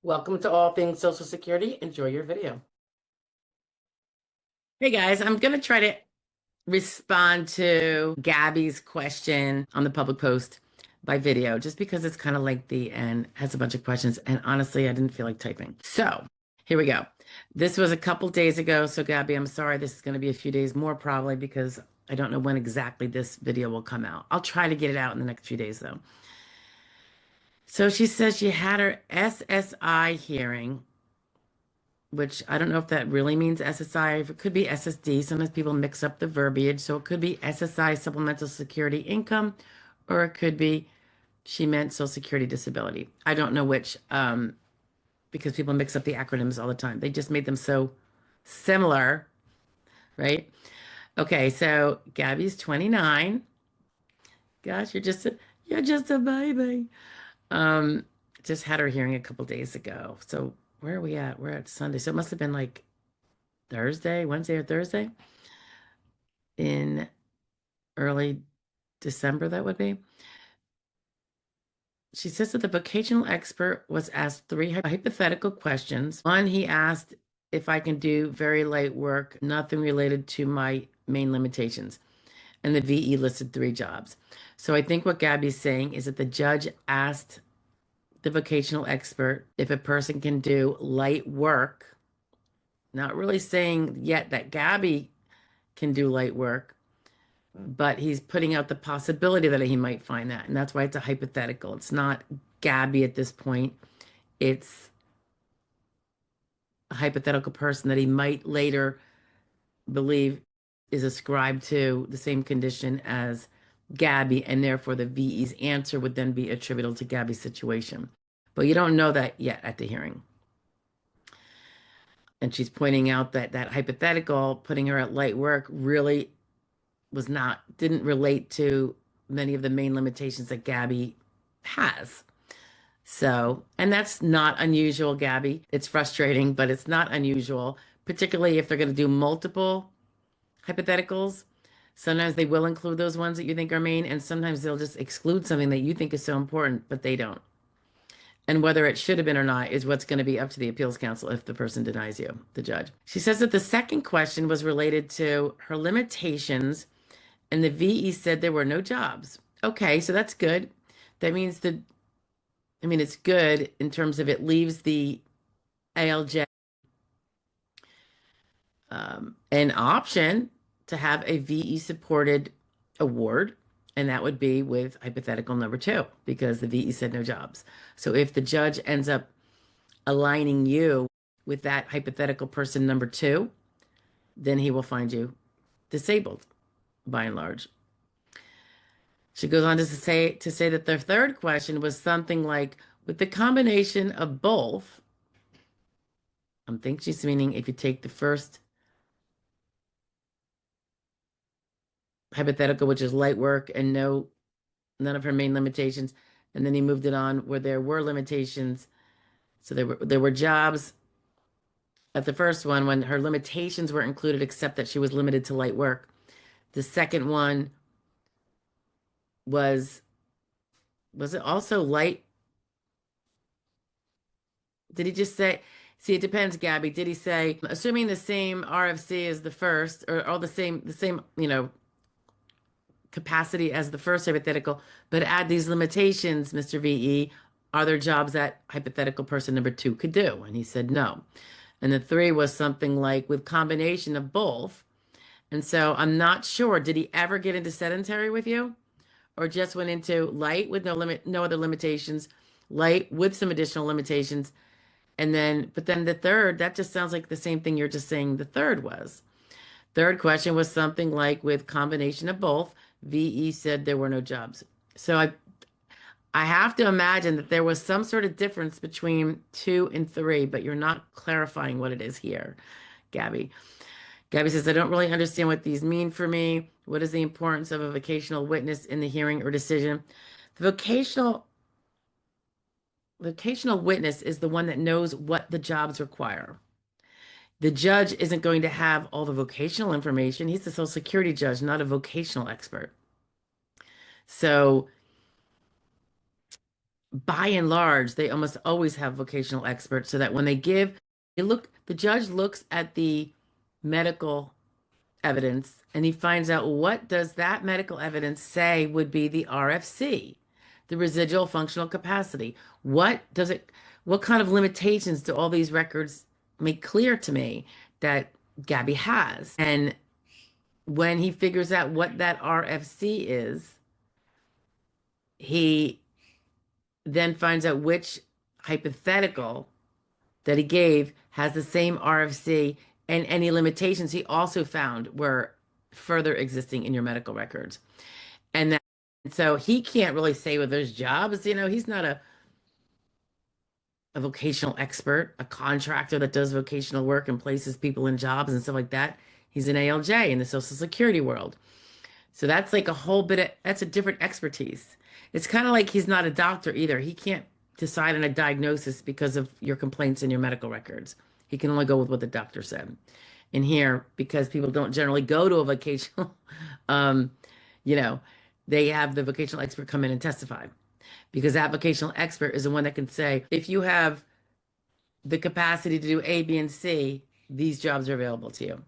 Welcome to All Things Social Security. Enjoy your video. Hey guys, I'm going to try to respond to Gabby's question on the public post by video, just because it's kind of lengthy and has a bunch of questions. And honestly, I didn't feel like typing. So here we go. This was a couple days ago. So Gabby, I'm sorry. This is going to be a few days more probably because I don't know when exactly this video will come out. I'll try to get it out in the next few days though. So she says she had her SSI hearing, which I don't know if that really means SSI, if it could be SSD. Sometimes people mix up the verbiage. So it could be SSI, Supplemental Security Income, or it could be she meant Social Security Disability. I don't know which, because people mix up the acronyms all the time. They just made them so similar, right? Okay, so Gabby's 29. Gosh, you're just a baby. Um, just had her hearing a couple days ago. So where are we at? We're at Sunday. So it must have been like Thursday, Wednesday or Thursday in early December, that would be. She says that the vocational expert was asked three hypothetical questions. One, he asked if I can do very light work, nothing related to my main limitations. And the VE listed three jobs. So I think what Gabby's saying is that the judge asked the vocational expert if a person can do light work, not really saying yet that Gabby can do light work, but he's putting out the possibility that he might find that. And that's why it's a hypothetical. It's not Gabby at this point. It's a hypothetical person that he might later believe is ascribed to the same condition as Gabby, and therefore the VE's answer would then be attributable to Gabby's situation. But you don't know that yet at the hearing. And she's pointing out that that hypothetical, putting her at light work, really didn't relate to many of the main limitations that Gabby has. So, and that's not unusual, Gabby. It's frustrating, but it's not unusual, particularly if they're going to do multiple hypotheticals. Sometimes they will include those ones that you think are main, and sometimes they'll just exclude something that you think is so important, but they don't. And whether it should have been or not is what's going to be up to the appeals council if the person denies you, the judge. She says that the second question was related to her limitations, and the VE said there were no jobs. Okay, so that's good. That means it's good in terms of it leaves the ALJ an option to have a VE supported award. And that would be with hypothetical number two, because the VE said no jobs. So if the judge ends up aligning you with that hypothetical person number two, then he will find you disabled by and large. She goes on to say that the third question was something like, with the combination of both, I think she's meaning if you take the first hypothetical, which is light work and none of her main limitations, and then he moved it on where there were limitations. So there were jobs at the first one when her limitations were included, except that she was limited to light work. The second one was it also light? Did he just say, see, it depends, Gabby. Did he say, assuming the same RFC as the first, or all the same, capacity as the first hypothetical, but add these limitations, Mr. VE, are there jobs that hypothetical person number two could do? And he said no. And the three was something like with combination of both. And so I'm not sure, did he ever get into sedentary with you? Or just went into light with no other limitations, light with some additional limitations, but then the third, that just sounds like the same thing you're just saying the third was. Third question was something like with combination of both, VE said there were no jobs. So I have to imagine that there was some sort of difference between two and three, but you're not clarifying what it is here, Gabby. Gabby says, I don't really understand what these mean for me. What is the importance of a vocational witness in the hearing or decision? The vocational witness is the one that knows what the jobs require. The judge isn't going to have all the vocational information. He's the Social Security judge, not a vocational expert. So by and large, they almost always have vocational experts so that when the judge looks at the medical evidence and he finds out what does that medical evidence say would be the RFC, the residual functional capacity. What does it, what kind of limitations do all these records make clear to me that Gabby has? And when he figures out what that RFC is, he then finds out which hypothetical that he gave has the same RFC, and any limitations he also found were further existing in your medical records. And that, so he can't really say with those jobs, he's not a vocational expert, a contractor that does vocational work and places people in jobs and stuff like that. He's an ALJ in the Social Security world. So that's like a whole bit of, that's a different expertise. It's kind of like he's not a doctor either. He can't decide on a diagnosis because of your complaints in your medical records. He can only go with what the doctor said. And here, because people don't generally go to a vocational, um, you know, they have the vocational expert come in and testify because that vocational expert is the one that can say, if you have the capacity to do A, B, and C, these jobs are available to you.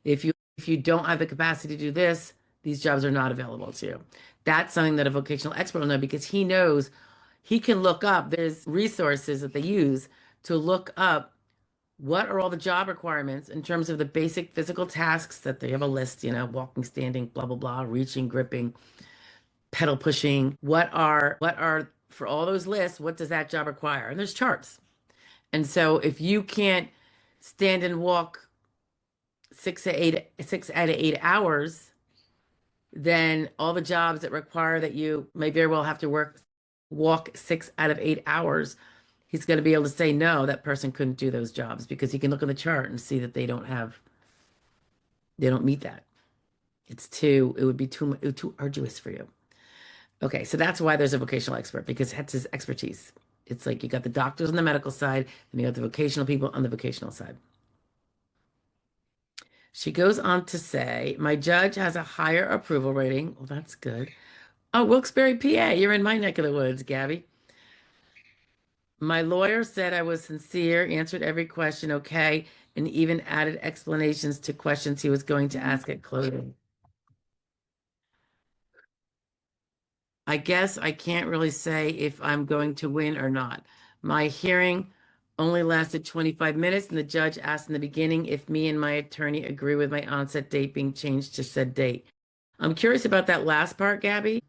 If you don't have the capacity to do this, these jobs are not available to you. That's something that a vocational expert will know because he knows he can look up. There's resources that they use to look up what are all the job requirements in terms of the basic physical tasks that they have a list, walking, standing, blah, blah, blah, reaching, gripping, pedal pushing. What are for all those lists, what does that job require? And there's charts. And so if you can't stand and walk 6 out of 8 hours, then all the jobs that require that you may very well have to walk 6 out of 8 hours, he's going to be able to say, no, that person couldn't do those jobs because he can look on the chart and see that they don't meet that. It would be too arduous for you. Okay, so that's why there's a vocational expert because that's his expertise. It's like you got the doctors on the medical side and you got the vocational people on the vocational side. She goes on to say, my judge has a higher approval rating. Well, that's good. Oh, Wilkes-Barre, PA. You're in my neck of the woods, Gabby. My lawyer said I was sincere, answered every question okay, and even added explanations to questions he was going to ask at closing. I guess I can't really say if I'm going to win or not. My hearing only lasted 25 minutes, and the judge asked in the beginning if me and my attorney agree with my onset date being changed to said date. I'm curious about that last part, Gabby.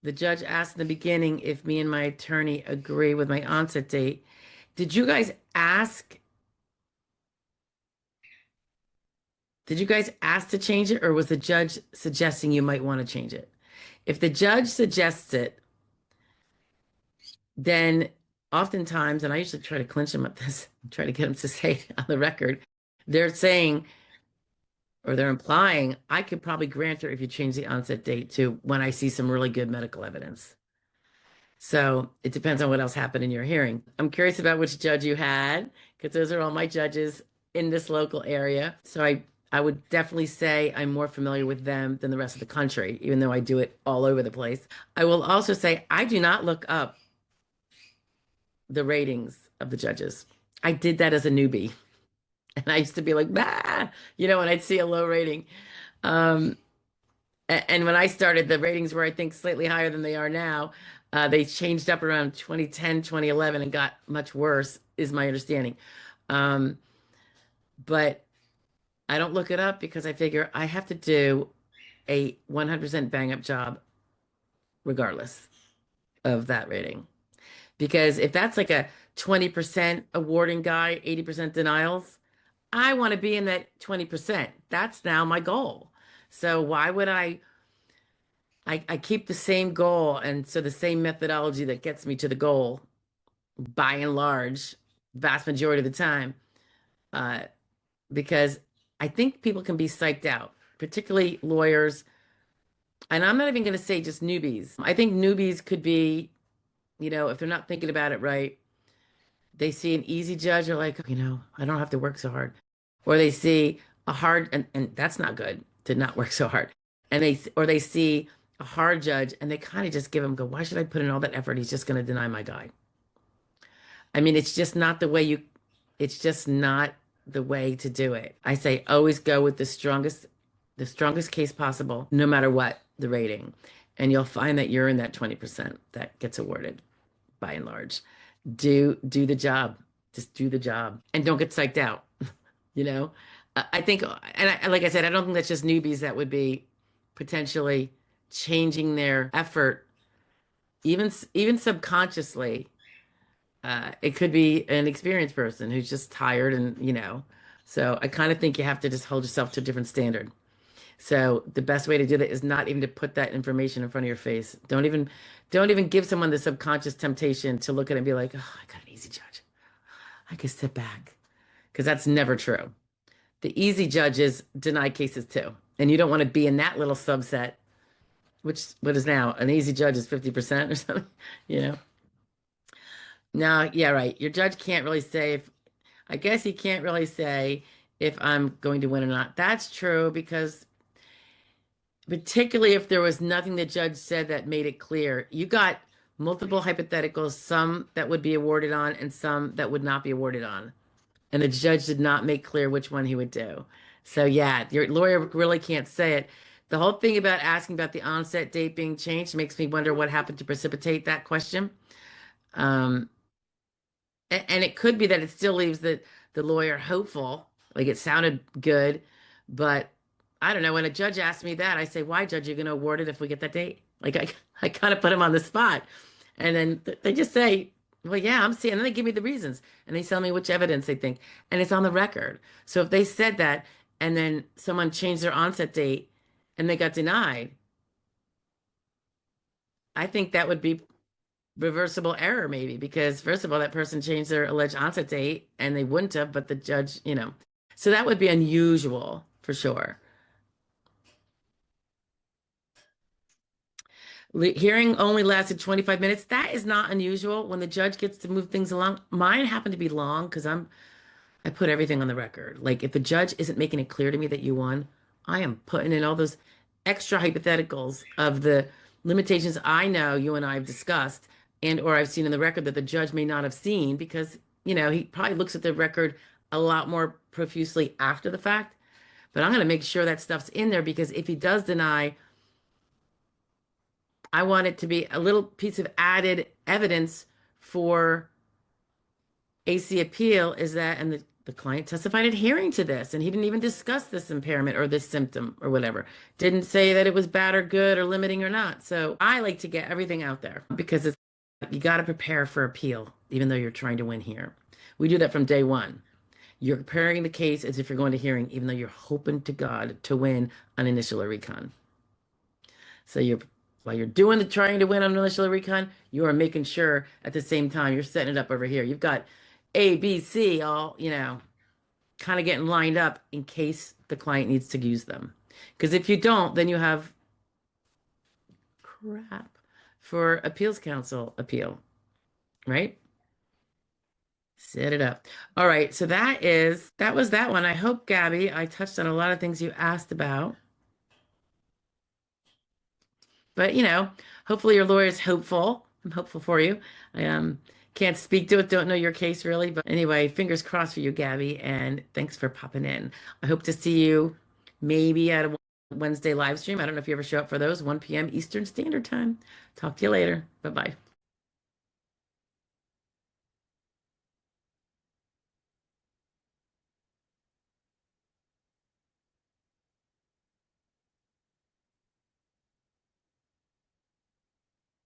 The judge asked in the beginning if me and my attorney agree with my onset date. Did you guys ask? Did you guys ask to change it, or was the judge suggesting you might want to change it? If the judge suggests it, then oftentimes, and I usually try to clinch him at this, try to get him to say it on the record, they're saying or they're implying I could probably grant her if you change the onset date to when I see some really good medical evidence. So it depends on what else happened in your hearing. I'm curious about which judge you had, because those are all my judges in this local area. So I would definitely say I'm more familiar with them than the rest of the country, even though I do it all over the place. I will also say I do not look up the ratings of the judges. I did that as a newbie. And I used to be like, bah, when I'd see a low rating. Um, and when I started, the ratings were, I think, slightly higher than they are now. They changed up around 2010, 2011 and got much worse, is my understanding. Um, but I don't look it up because I figure I have to do a 100% bang up job regardless of that rating. Because if that's like a 20% awarding guy, 80% denials, I want to be in that 20%. That's now my goal. So why would I keep the same goal and so the same methodology that gets me to the goal by and large, vast majority of the time, uh, because I think people can be psyched out, particularly lawyers. And I'm not even going to say just newbies. I think newbies could be, if they're not thinking about it right, they see an easy judge, are like, I don't have to work so hard. Or they see a hard, and that's not good to not work so hard. Or they see a hard judge and they kind of just give him, go, why should I put in all that effort? He's just going to deny my guy. I mean, it's just not the way it's just not the way to do it. I say always go with the strongest case possible, no matter what the rating. And you'll find that you're in that 20% that gets awarded by and large. Do the job. Just do the job and don't get psyched out. You know, I think, and like I said, I don't think that's just newbies that would be potentially changing their effort, even subconsciously. It could be an experienced person who's just tired and, so I kind of think you have to just hold yourself to a different standard. So the best way to do that is not even to put that information in front of your face. Don't even give someone the subconscious temptation to look at it and be like, oh, I got an easy judge. I can sit back. Because that's never true. The easy judges deny cases too. And you don't want to be in that little subset, which what is now an easy judge is 50% or something, you know? No, yeah, right. Your judge can't really say if, I guess he can't really say if I'm going to win or not. That's true because particularly if there was nothing the judge said that made it clear. You got multiple hypotheticals, some that would be awarded on and some that would not be awarded on. And the judge did not make clear which one he would do. So yeah, your lawyer really can't say it. The whole thing about asking about the onset date being changed makes me wonder what happened to precipitate that question. Um, and it could be that it still leaves the lawyer hopeful, like it sounded good, but I don't know. When a judge asks me that, I say, "Why, judge? You're going to award it if we get that date?" Like I kind of put him on the spot, and then they just say, "Well, yeah, I'm seeing." And then they give me the reasons, and they tell me which evidence they think, and it's on the record. So if they said that, and then someone changed their onset date, and they got denied, I think that would be reversible error maybe because first of all that person changed their alleged onset date and they wouldn't have but the judge. So that would be unusual for sure. Hearing only lasted 25 minutes. That is not unusual when the judge gets to move things along. Mine happened to be long because I put everything on the record. Like if the judge isn't making it clear to me that you won, I am putting in all those extra hypotheticals of the limitations I know you and I have discussed and or I've seen in the record that the judge may not have seen because, he probably looks at the record a lot more profusely after the fact. But I'm going to make sure that stuff's in there because if he does deny, I want it to be a little piece of added evidence for AC appeal is that, and the client testified adhering to this, and he didn't even discuss this impairment or this symptom or whatever. Didn't say that it was bad or good or limiting or not. So I like to get everything out there because you got to prepare for appeal, even though you're trying to win here. We do that from day one. You're preparing the case as if you're going to hearing, even though you're hoping to God to win on initial or recon. So while you're doing the trying to win on initial or recon, you are making sure at the same time you're setting it up over here. You've got A, B, C, all, kind of getting lined up in case the client needs to use them. Because if you don't, then you have crap for appeals counsel appeal, right? Set it up. All right, so that was that one. I hope, Gabby, I touched on a lot of things you asked about. But, hopefully your lawyer is hopeful. I'm hopeful for you. I can't speak to it, don't know your case really. But anyway, fingers crossed for you, Gabby, and thanks for popping in. I hope to see you maybe at a Wednesday live stream. I don't know if you ever show up for those, 1 p.m. Eastern Standard Time. Talk to you later. Bye-bye.